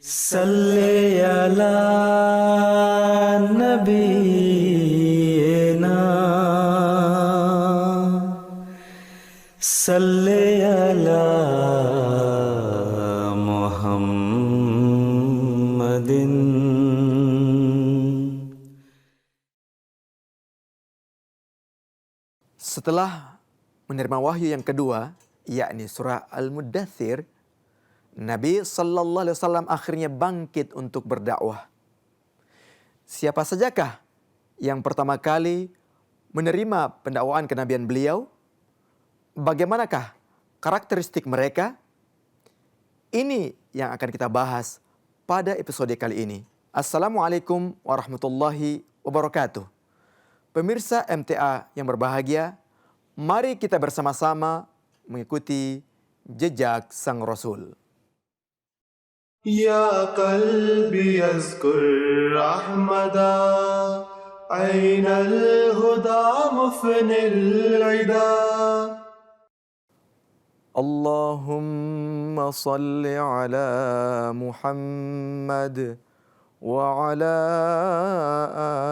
Salli ala nabiyyina Salli ala Muhammadin. Setelah menerima wahyu yang kedua, yakni surah Al-Muddathir, Nabi Sallallahu Alaihi Wasallam akhirnya bangkit untuk berdakwah. Siapa sajakah yang pertama kali menerima pendakwaan kenabian beliau? Bagaimanakah karakteristik mereka? Ini yang akan kita bahas pada episode kali ini. Assalamualaikum warahmatullahi wabarakatuh. Pemirsa MTA yang berbahagia, mari kita bersama-sama mengikuti jejak Sang Rasul. يا قلبي يذكر أحمدا أين الهدى مفني العدا. اللهم صل على محمد وعلى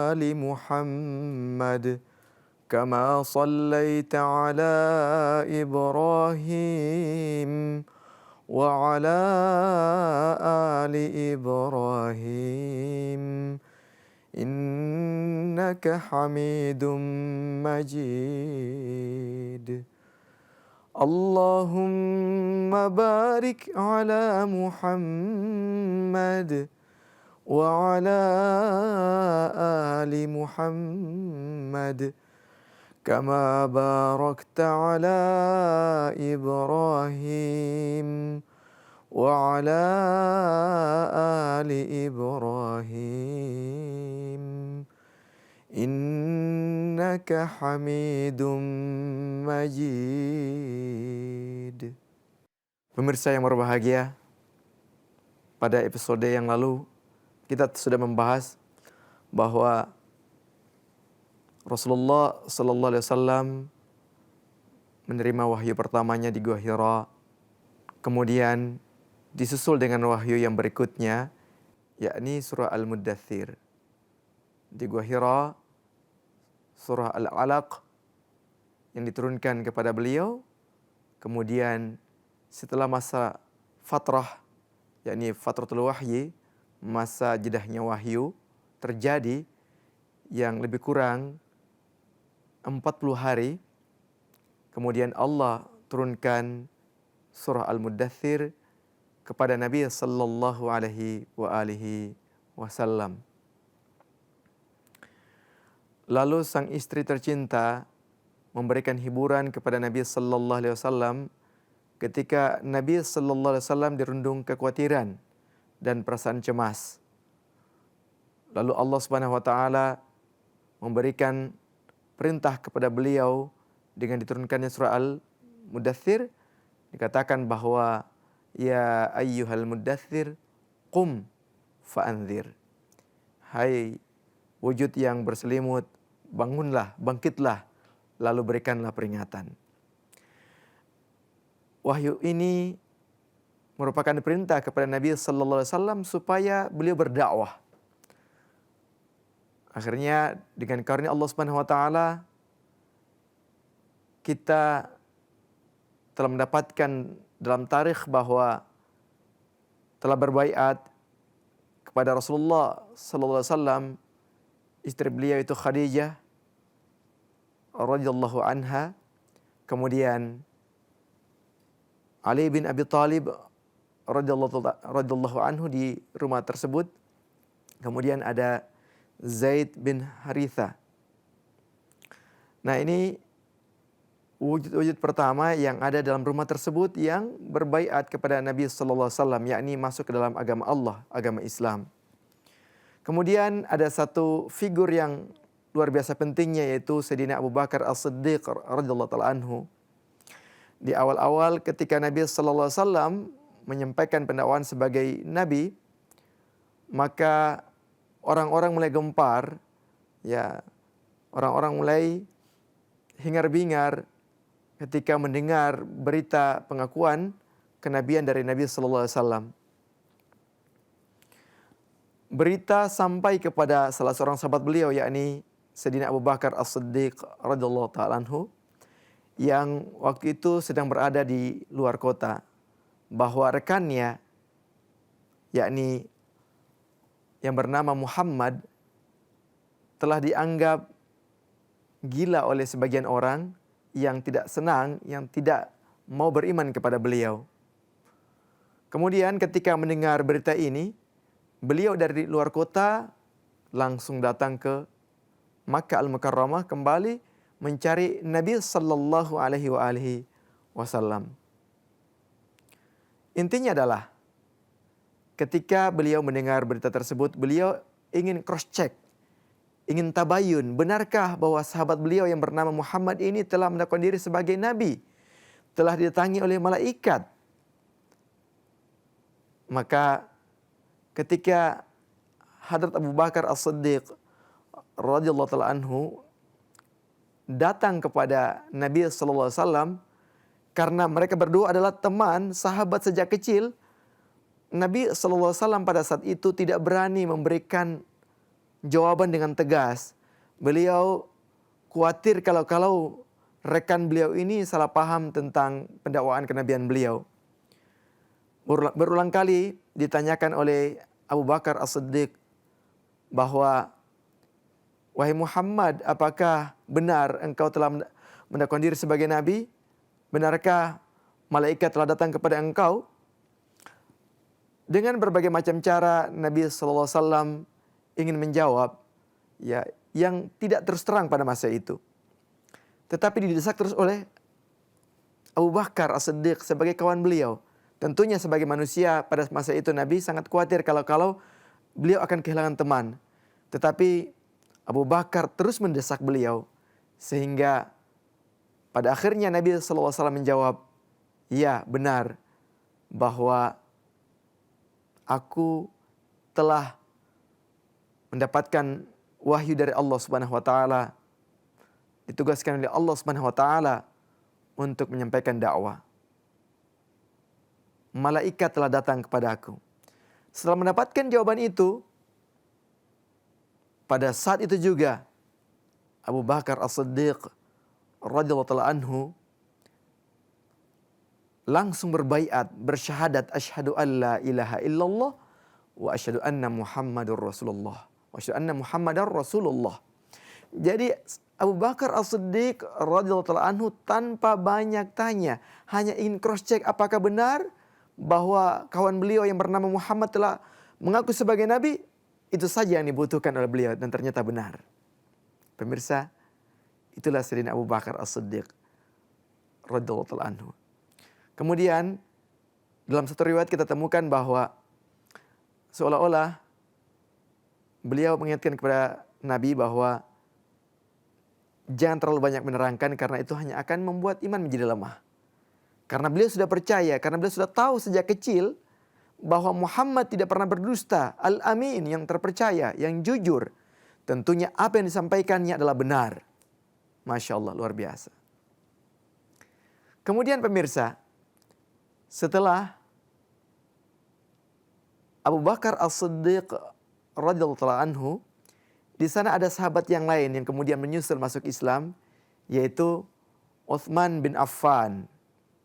آل محمد كما صليت على إبراهيم وعلى آل إبراهيم إنك حميد مجيد. اللهم بارك على محمد وعلى آل محمد كما باركت على إبراهيم وعلى آل إبراهيم إنك حميد مجيد. Pemirsa yang berbahagia, pada episode yang lalu kita sudah membahas bahwa Rasulullah Sallallahu Alaihi Wasallam menerima wahyu pertamanya di Gua Hira, kemudian disusul dengan wahyu yang berikutnya, yakni surah Al-Muddathir. Di Gua Hira, surah Al-Alaq yang diturunkan kepada beliau, kemudian setelah masa fatrah, yakni fatratul wahyi, masa jedahnya wahyu terjadi yang lebih kurang 40 hari, kemudian Allah turunkan surah Al-Muddathir kepada Nabi sallallahu alaihi wasallam. Lalu sang istri tercinta memberikan hiburan kepada Nabi sallallahu alaihi wasallam ketika Nabi sallallahu alaihi wasallam dirundung kekhawatiran dan perasaan cemas. Lalu Allah Subhanahu wa taala memberikan perintah kepada beliau dengan diturunkannya surah Al-Muddathir, dikatakan bahwa ya ayyuhal muddathir qum fa'anzir. Hai wujud yang berselimut, bangunlah, bangkitlah, lalu berikanlah peringatan. Wahyu ini merupakan perintah kepada Nabi sallallahu alaihi wasallam supaya beliau berdakwah. Akhirnya dengan karunia Allah Subhanahu wa taala kita telah mendapatkan dalam tarikh bahwa telah berbaiat kepada Rasulullah sallallahu alaihi wasallam istri beliau itu Khadijah radhiyallahu anha, kemudian Ali bin Abi Thalib radhiyallahu anhu di rumah tersebut, kemudian ada Zaid bin Haritha. Nah, ini wujud-wujud pertama yang ada dalam rumah tersebut yang berbaiat kepada Nabi sallallahu alaihi wasallam, yakni masuk ke dalam agama Allah, agama Islam. Kemudian ada satu figur yang luar biasa pentingnya, yaitu Sayyidina Abu Bakar As-Siddiq radhiyallahu taala anhu. Di awal-awal ketika Nabi sallallahu alaihi wasallam menyampaikan pendakwaan sebagai nabi, maka orang-orang mulai gempar, ya, orang-orang mulai hingar-bingar ketika mendengar berita pengakuan kenabian dari Nabi sallallahu alaihi wasallam. berita sampai kepada salah seorang sahabat beliau, yakni Sayyidina Abu Bakar As-Siddiq radhiyallahu ta'ala anhu, yang waktu itu sedang berada di luar kota, bahwa rekannya, yakni yang bernama Muhammad, telah dianggap gila oleh sebagian orang yang tidak senang, yang tidak mau beriman kepada beliau. Kemudian ketika mendengar berita ini, beliau dari luar kota langsung datang ke Makkah Al-Mukarramah, kembali mencari Nabi sallallahu alaihi wasallam. Intinya adalah ketika beliau mendengar berita tersebut, beliau ingin cross check, ingin tabayun, benarkah bahwa sahabat beliau yang bernama Muhammad ini telah mengakukan diri sebagai nabi, telah didatangi oleh malaikat. Maka ketika Hadrat Abu Bakar As-Siddiq radhiyallahu ta'ala anhu datang kepada Nabi sallallahu alaihi wasallam, karena mereka berdua adalah teman, sahabat sejak kecil, Nabi sallallahu alaihi wasallam pada saat itu tidak berani memberikan jawaban dengan tegas. Beliau khawatir kalau rekan beliau ini salah paham tentang pendakwaan kenabian beliau. Berulang kali ditanyakan oleh Abu Bakar As-Siddiq bahwa, wahai Muhammad, apakah benar engkau telah mendakwakan diri sebagai nabi? Benarkah malaikat telah datang kepada engkau? Dengan berbagai macam cara Nabi sallallahu alaihi wasallam ingin menjawab, ya, yang tidak terus terang pada masa itu. Tetapi didesak terus oleh Abu Bakar As-Siddiq sebagai kawan beliau. Tentunya sebagai manusia pada masa itu Nabi sangat khawatir kalau beliau akan kehilangan teman. Tetapi Abu Bakar terus mendesak beliau, sehingga pada akhirnya Nabi sallallahu alaihi wasallam menjawab, ya benar bahwa aku telah mendapatkan wahyu dari Allah Subhanahu wa taala, ditugaskan oleh Allah Subhanahu wa taala untuk menyampaikan dakwah. Malaikat telah datang kepada aku. Setelah mendapatkan jawaban itu, pada saat itu juga Abu Bakar As-Siddiq radhiyallahu ta'ala anhu langsung berbaiat, bersyahadat, asyhadu an la ilaha illallah wa asyhadu anna Muhammadur Rasulullah. Wa asyhadu anna Muhammadar Rasulullah. Jadi Abu Bakar As-Siddiq radhiyallahu ta'ala anhu tanpa banyak tanya, hanya ingin cross check apakah benar bahwa kawan beliau yang bernama Muhammad telah mengaku sebagai nabi. Itu saja yang dibutuhkan oleh beliau, dan ternyata benar. Pemirsa, itulah Sayyidina Abu Bakar As-Siddiq radhiyallahu ta'ala anhu. Kemudian dalam satu riwayat kita temukan bahwa seolah-olah beliau mengingatkan kepada Nabi bahwa jangan terlalu banyak menerangkan, karena itu hanya akan membuat iman menjadi lemah. Karena beliau sudah percaya, karena beliau sudah tahu sejak kecil bahwa Muhammad tidak pernah berdusta, al-amin, yang terpercaya, yang jujur. Tentunya apa yang disampaikannya adalah benar. Masya Allah, luar biasa. Kemudian pemirsa, setelah Abu Bakar As-Siddiq radhiyallahu ta'ala anhu, di sana ada sahabat yang lain yang kemudian menyusul masuk Islam, yaitu Utsman bin Affan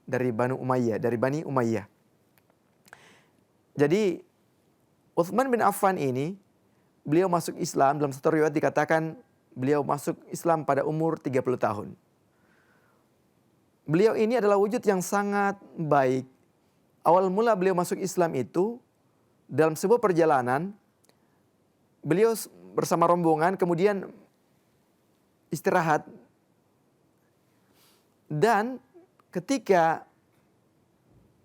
dari Bani Umayyah. Jadi Utsman bin Affan ini, beliau masuk Islam, dalam satu riwayat dikatakan beliau masuk Islam pada umur 30 tahun. Beliau ini adalah wujud yang sangat baik. Awal mula beliau masuk Islam itu dalam sebuah perjalanan, beliau bersama rombongan kemudian istirahat, dan ketika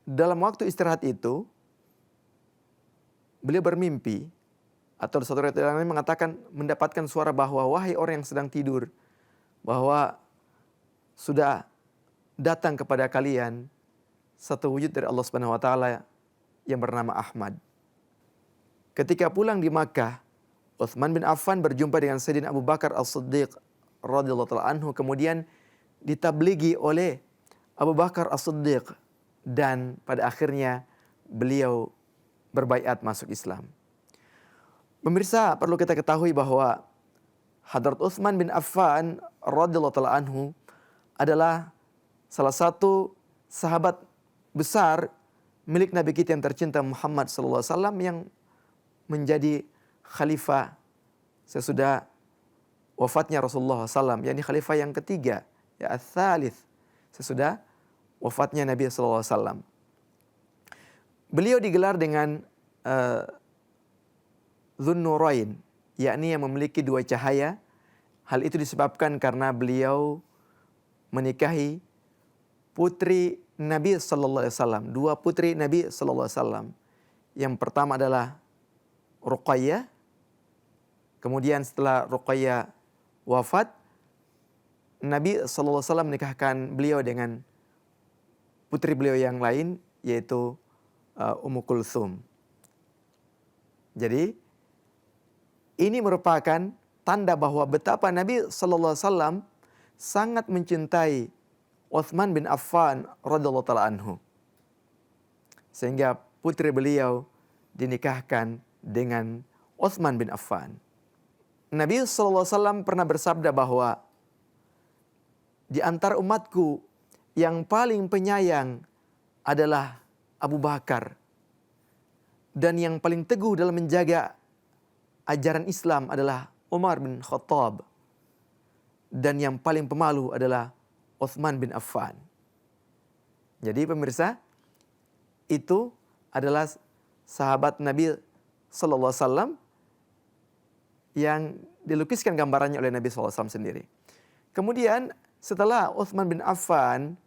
dalam waktu istirahat itu beliau bermimpi, atau satu riwayat lain mengatakan mendapatkan suara bahwa, wahai orang yang sedang tidur, bahwa sudah datang kepada kalian satu wujud dari Allah Subhanahu wa taala yang bernama Ahmad. Ketika pulang di Makkah, Utsman bin Affan berjumpa dengan Sayyidina Abu Bakar As-Siddiq radhiyallahu ta'ala anhu, kemudian ditabligi oleh Abu Bakar As-Siddiq, dan pada akhirnya beliau berbaiat masuk Islam. Pemirsa, perlu kita ketahui bahwa Hadrat Utsman bin Affan radhiyallahu taala anhu adalah salah satu sahabat besar milik Nabi kita yang tercinta Muhammad sallallahu alaihi wasallam yang menjadi khalifah sesudah wafatnya Rasulullah SAW, yakni khalifah yang ketiga, ya ats-tsalits, sesudah wafatnya Nabi sallallahu alaihi wasallam. Beliau digelar dengan Dzunnurain, yakni yang memiliki dua cahaya. Hal itu disebabkan karena beliau menikahi putri Nabi sallallahu alaihi wasallam, dua putri Nabi sallallahu alaihi wasallam. Yang pertama adalah Ruqayyah. Kemudian setelah Ruqayyah wafat, Nabi sallallahu alaihi wasallam menikahkan beliau dengan putri beliau yang lain, yaitu Ummu Kulthum. Jadi ini merupakan tanda bahwa betapa Nabi sallallahu alaihi wasallam sangat mencintai Utsman bin Affan radhiyallahu taala anhu. Sehingga putri beliau dinikahkan dengan Utsman bin Affan. Nabi sallallahu alaihi wasallam pernah bersabda bahwa di antara umatku yang paling penyayang adalah Abu Bakar, dan yang paling teguh dalam menjaga ajaran Islam adalah Umar bin Khattab, dan yang paling pemalu adalah Utsman bin Affan. Jadi pemirsa, itu adalah sahabat Nabi sallallahu alaihi wasallam yang dilukiskan gambarannya oleh Nabi sallallahu alaihi wasallam sendiri. Kemudian setelah Utsman bin Affan,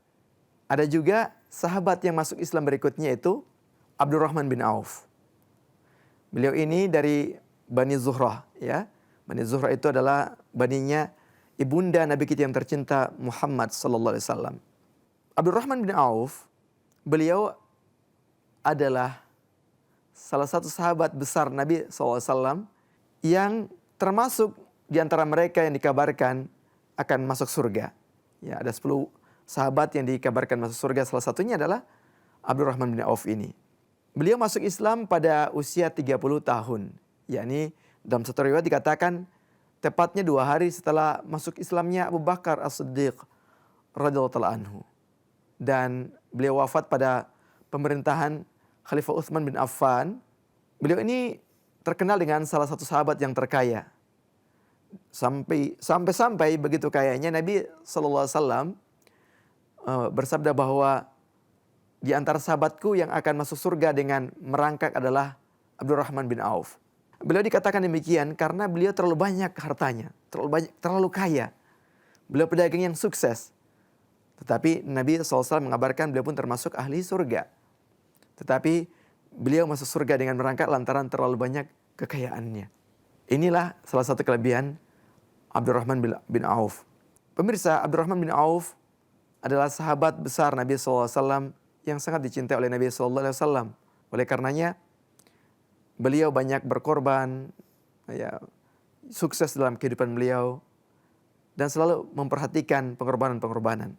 ada juga sahabat yang masuk Islam berikutnya, itu Abdurrahman bin Auf. Beliau ini dari Bani Zuhrah, ya. Bani Zuhrah itu adalah baninya ibunda Nabi kita yang tercinta Muhammad sallallahu alaihi wasallam. Abdurrahman bin Auf, beliau adalah salah satu sahabat besar Nabi sallallahu alaihi wasallam yang termasuk di antara mereka yang dikabarkan akan masuk surga. Ya, ada 10 sahabat yang dikabarkan masuk surga, salah satunya adalah Abdurrahman bin Auf ini. Beliau masuk Islam pada usia 30 tahun. Yakni dalam satu riwayat dikatakan tepatnya 2 hari setelah masuk Islamnya Abu Bakar As-Siddiq radhiyallahu taala anhu. Dan beliau wafat pada pemerintahan Khalifah Utsman bin Affan. Beliau ini terkenal dengan salah satu sahabat yang terkaya. Sampai begitu kayanya Nabi sallallahu alaihi wasallam bersabda bahwa di antara sahabatku yang akan masuk surga dengan merangkak adalah Abdurrahman bin Auf. Beliau dikatakan demikian karena beliau terlalu banyak hartanya, terlalu kaya. Beliau pedagang yang sukses. Tetapi Nabi SAW mengabarkan beliau pun termasuk ahli surga. Tetapi beliau masuk surga dengan merangkak lantaran terlalu banyak kekayaannya. Inilah salah satu kelebihan Abdurrahman bin Auf. Pemirsa, Abdurrahman bin Auf adalah sahabat besar Nabi SAW yang sangat dicintai oleh Nabi SAW. Oleh karenanya, beliau banyak berkorban, ya, sukses dalam kehidupan beliau, dan selalu memperhatikan pengorbanan-pengorbanan.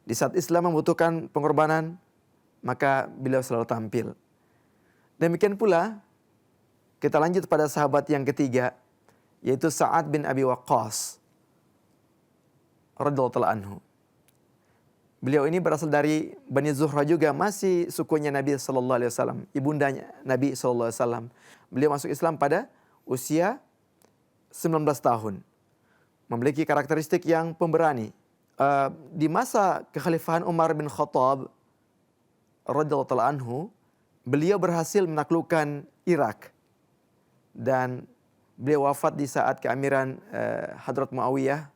Di saat Islam membutuhkan pengorbanan, maka beliau selalu tampil. Demikian pula, kita lanjut pada sahabat yang ketiga, yaitu Sa'ad bin Abi Waqqas radhiyallahu taala anhu. Beliau ini berasal dari Bani Zuhrah juga, masih sukunya Nabi sallallahu alaihi wasallam, ibundanya Nabi sallallahu alaihi wasallam. Beliau masuk Islam pada usia 19 tahun. Memiliki karakteristik yang pemberani. Di masa kekhalifahan Umar bin Khattab radhiyallahu taala anhu, beliau berhasil menaklukkan Irak. Dan beliau wafat di saat keamiran Hadrat Muawiyah.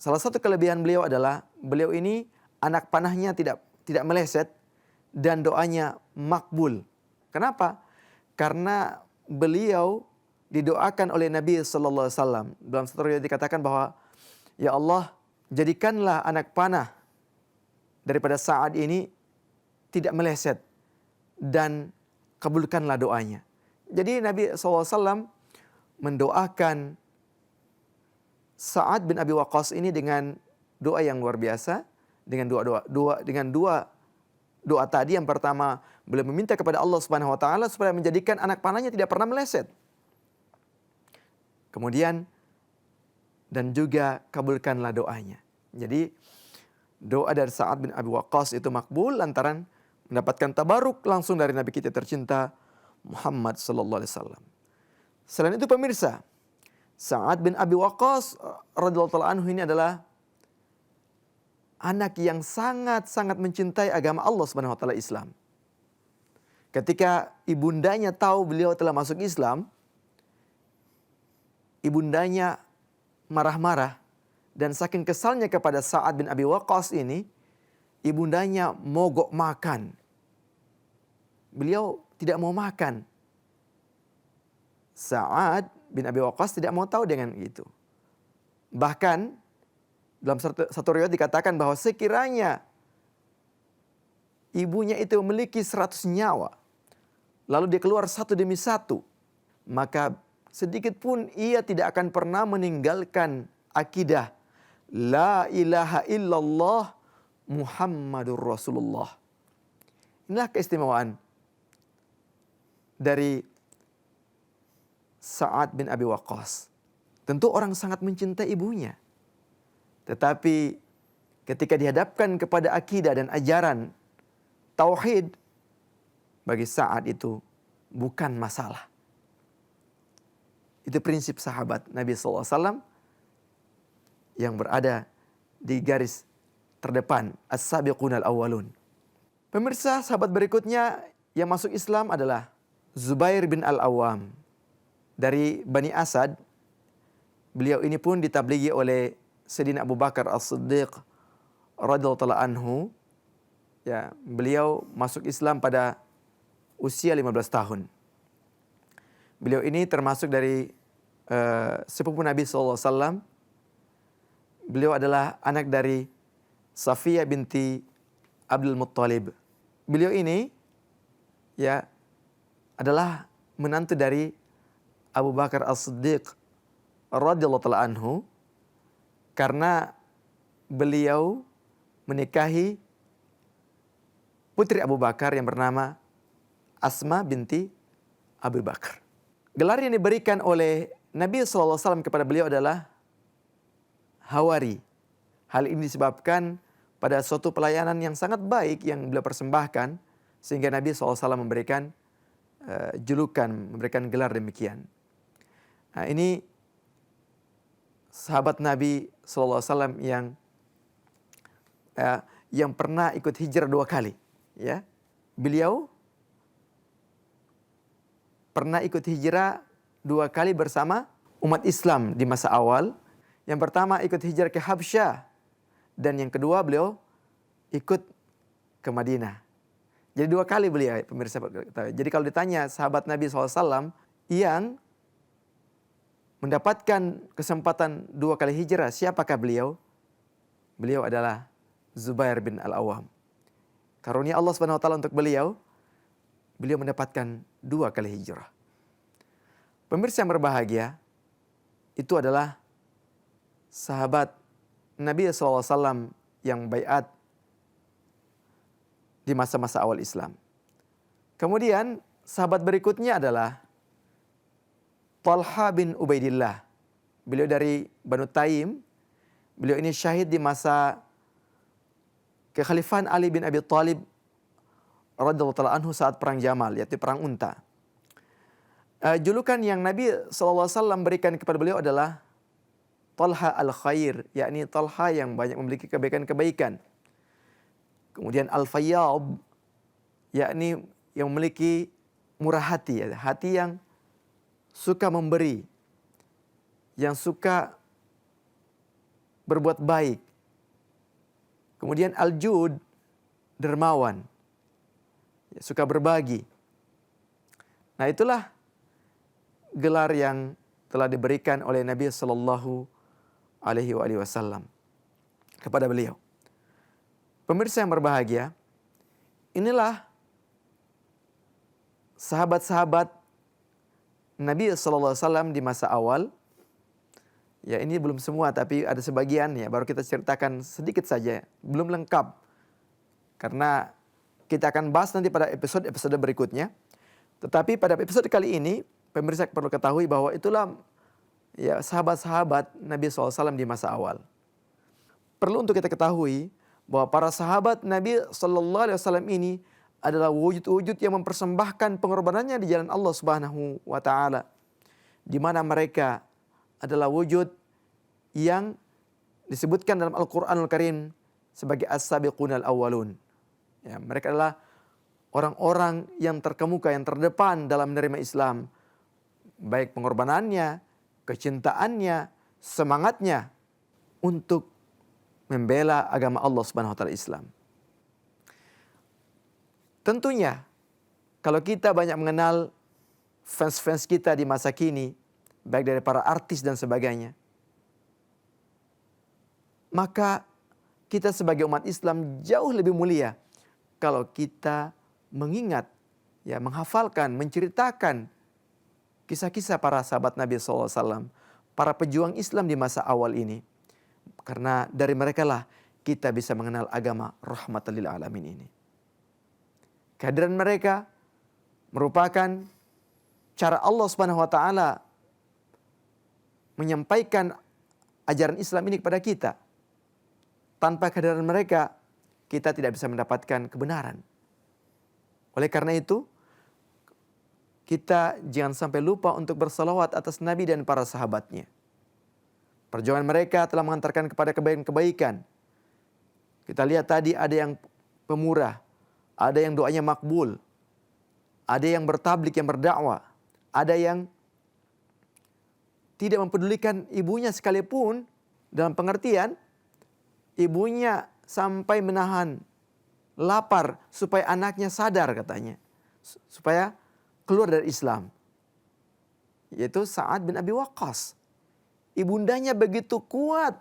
Salah satu kelebihan beliau adalah beliau ini anak panahnya tidak meleset dan doanya makbul. Kenapa? Karena beliau didoakan oleh Nabi sallallahu alaihi wasallam. Dalam satu riwayat dikatakan bahwa, ya Allah, jadikanlah anak panah daripada Sa'ad ini tidak meleset dan kabulkanlah doanya. Jadi Nabi sallallahu alaihi wasallam mendoakan Sa'ad bin Abi Waqqas ini dengan doa yang luar biasa, dengan dua doa tadi. Yang pertama, beliau meminta kepada Allah Subhanahu wa taala supaya menjadikan anak panahnya tidak pernah meleset. Kemudian dan juga kabulkanlah doanya. Jadi doa dari Sa'ad bin Abi Waqqas itu makbul lantaran mendapatkan tabaruk langsung dari Nabi kita tercinta Muhammad sallallahu alaihi wasallam. Selain itu pemirsa, Sa'ad bin Abi Waqqas radhiyallahu anhu ini adalah anak yang sangat-sangat mencintai agama Allah Subhanahu wa taala Islam. Ketika ibundanya tahu beliau telah masuk Islam, ibundanya marah-marah dan saking kesalnya kepada Sa'ad bin Abi Waqqas ini, ibundanya mogok makan. Beliau tidak mau makan. Sa'ad bin Abi Waqqas tidak mau tahu dengan itu. Bahkan dalam satu riwayat dikatakan bahwa sekiranya ibunya itu memiliki 100 nyawa, lalu dia keluar satu demi satu, maka sedikit pun ia tidak akan pernah meninggalkan akidah La ilaha illallah Muhammadur Rasulullah. Inilah keistimewaan dari Sa'ad bin Abi Waqqas. Tentu orang sangat mencintai ibunya. Tetapi ketika dihadapkan kepada akidah dan ajaran tauhid, bagi Sa'ad itu bukan masalah. Itu prinsip sahabat Nabi SAW yang berada di garis terdepan, as-sabiqunal awwalun. Pemirsa, sahabat berikutnya yang masuk Islam adalah Zubair bin Al-Awwam dari Bani Asad. Beliau ini pun ditablighi oleh Sayyidina Abu Bakar As-Siddiq radhiyallahu anhu. Ya, beliau masuk Islam pada usia 15 tahun. Beliau ini termasuk dari sepupu Nabi SAW. Beliau adalah anak dari Safiyah binti Abdul Muttalib. Beliau ini ya adalah menantu dari Abu Bakar As-Siddiq radhiyallahu anhu, karena beliau menikahi putri Abu Bakar yang bernama Asma binti Abu Bakar. Gelar yang diberikan oleh Nabi SAW kepada beliau adalah Hawari. Hal ini disebabkan pada suatu pelayanan yang sangat baik yang beliau persembahkan, sehingga Nabi SAW memberikan julukan, memberikan gelar demikian. Nah, ini sahabat Nabi SAW yang pernah ikut hijrah 2 kali. Ya, beliau pernah ikut hijrah 2 kali bersama umat Islam di masa awal. Yang pertama ikut hijrah ke Habsyah, dan yang kedua beliau ikut ke Madinah. Jadi 2 kali beliau, pemirsa. Jadi kalau ditanya sahabat Nabi SAW yang mendapatkan kesempatan 2 kali hijrah, siapakah beliau? Beliau adalah Zubair bin Al-Awwam. Karunia Allah Subhanahu wa taala untuk beliau mendapatkan 2 kali hijrah. Pemirsa yang berbahagia, itu adalah sahabat Nabi SAW yang baiat di masa-masa awal Islam. Kemudian sahabat berikutnya adalah Talha bin Ubaidillah. Beliau dari Banu Taim. Beliau ini syahid di masa kekhalifahan Ali bin Abi Thalib radhiyallahu anhu saat perang Jamal, yaitu perang unta. Julukan yang Nabi SAW berikan kepada beliau adalah Talha al-Khair, yakni Talha yang banyak memiliki kebaikan-kebaikan. Kemudian Al-Fayyad, yakni yang memiliki murah hati, hati yang suka memberi, yang suka berbuat baik. Kemudian Al-Jud, dermawan, suka berbagi. Nah, itulah gelar yang telah diberikan oleh Nabi Sallallahu Alaihi Wasallam kepada beliau. Pemirsa yang berbahagia, inilah sahabat-sahabat Nabi Sallallahu Alaihi Wasallam di masa awal. Ya, ini belum semua, tapi ada sebagian ya, baru kita ceritakan sedikit saja, belum lengkap. Karena kita akan bahas nanti pada episode-episode berikutnya. Tetapi pada episode kali ini, pemirsa perlu ketahui bahwa itulah ya sahabat-sahabat Nabi SAW di masa awal. Perlu untuk kita ketahui bahwa para sahabat Nabi SAW ini adalah wujud-wujud yang mempersembahkan pengorbanannya di jalan Allah Subhanahu wa taala. Di mana mereka adalah wujud yang disebutkan dalam Al-Qur'anul Karim sebagai as-sabiqunal awwalun. Ya, mereka adalah orang-orang yang terkemuka, yang terdepan dalam menerima Islam. Baik pengorbanannya, kecintaannya, semangatnya untuk membela agama Allah Subhanahu wa taala Islam. Tentunya kalau kita banyak mengenal fans-fans kita di masa kini, baik dari para artis dan sebagainya, maka kita sebagai umat Islam jauh lebih mulia kalau kita mengingat, ya, menghafalkan, menceritakan kisah-kisah para sahabat Nabi SAW, para pejuang Islam di masa awal ini. Karena dari mereka lah kita bisa mengenal agama rahmatan lil alamin ini. Kehadiran mereka merupakan cara Allah Subhanahu wa taala menyampaikan ajaran Islam ini kepada kita. Tanpa kehadiran mereka, kita tidak bisa mendapatkan kebenaran. Oleh karena itu, kita jangan sampai lupa untuk bersalawat atas Nabi dan para sahabatnya. Perjuangan mereka telah mengantarkan kepada kebaikan-kebaikan. Kita lihat tadi ada yang pemurah, ada yang doanya makbul, ada yang bertablik, yang berdakwah, ada yang tidak mempedulikan ibunya sekalipun, dalam pengertian ibunya sampai menahan lapar supaya anaknya sadar, katanya, supaya keluar dari Islam, yaitu Sa'ad bin Abi Waqqas. Ibundanya begitu kuat,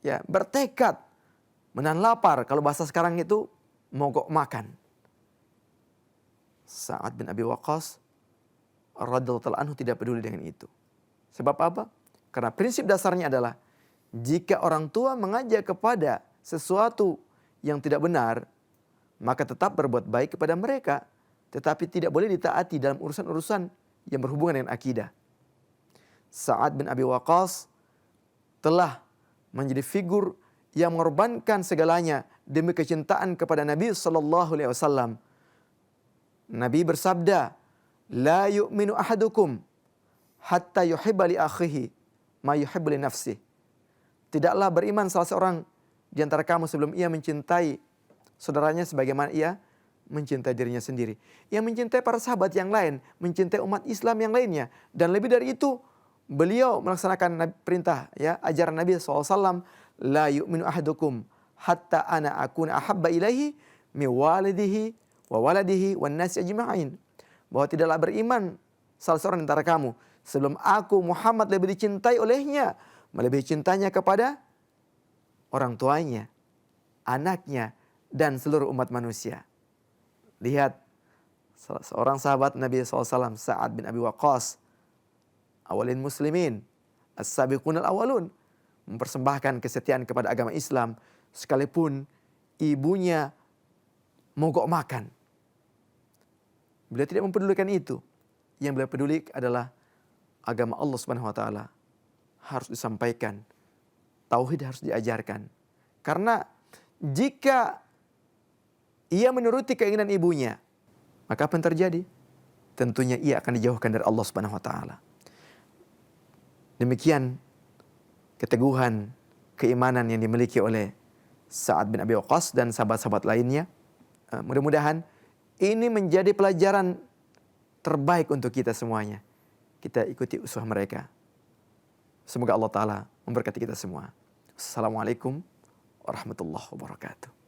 ya, bertekad menahan lapar. Kalau bahasa sekarang itu mogok makan. Sa'ad bin Abi Waqqas radhiyallahu anhu tidak peduli dengan itu. Sebab apa? Karena prinsip dasarnya adalah jika orang tua mengajak kepada sesuatu yang tidak benar, maka tetap berbuat baik kepada mereka, tetapi tidak boleh ditaati dalam urusan-urusan yang berhubungan dengan akidah. Sa'ad bin Abi Waqqas telah menjadi figur yang mengorbankan segalanya demi kecintaan kepada Nabi sallallahu alaihi wasallam. Nabi bersabda, "La yu'minu ahadukum hatta yuhibba li akhihi ma yuhibbu li nafsihi." Tidaklah beriman salah seorang di antara kamu sebelum ia mencintai saudaranya sebagaimana ia mencintai dirinya sendiri. Ia mencintai para sahabat yang lain, mencintai umat Islam yang lainnya, dan lebih dari itu beliau melaksanakan perintah, ya, ajaran Nabi SAW, la yu'minu ahadukum hatta ana akuna ahabba ilaihi mi walidihi wa waladihi wan nasi ajma'in. Bahwa tidaklah beriman salah seorang antara kamu sebelum aku Muhammad lebih dicintai olehnya, melebihi cintanya kepada orang tuanya, anaknya, dan seluruh umat manusia. Lihat salah seorang sahabat Nabi SAW, Sa'ad bin Abi Waqqas, awalin muslimin, as-sabiqunal awalun, mempersembahkan kesetiaan kepada agama Islam sekalipun ibunya mogok makan. Beliau tidak mempedulikan itu. Yang beliau peduli adalah agama Allah Subhanahu wa taala harus disampaikan. Tauhid harus diajarkan. Karena jika ia menuruti keinginan ibunya, maka apa yang terjadi? Tentunya ia akan dijauhkan dari Allah Subhanahu wa taala. Demikian keteguhan keimanan yang dimiliki oleh Sa'ad bin Abi Waqqas dan sahabat-sahabat lainnya. Mudah-mudahan ini menjadi pelajaran terbaik untuk kita semuanya. Kita ikuti uswah mereka. Semoga Allah Ta'ala memberkati kita semua. Assalamualaikum warahmatullahi wabarakatuh.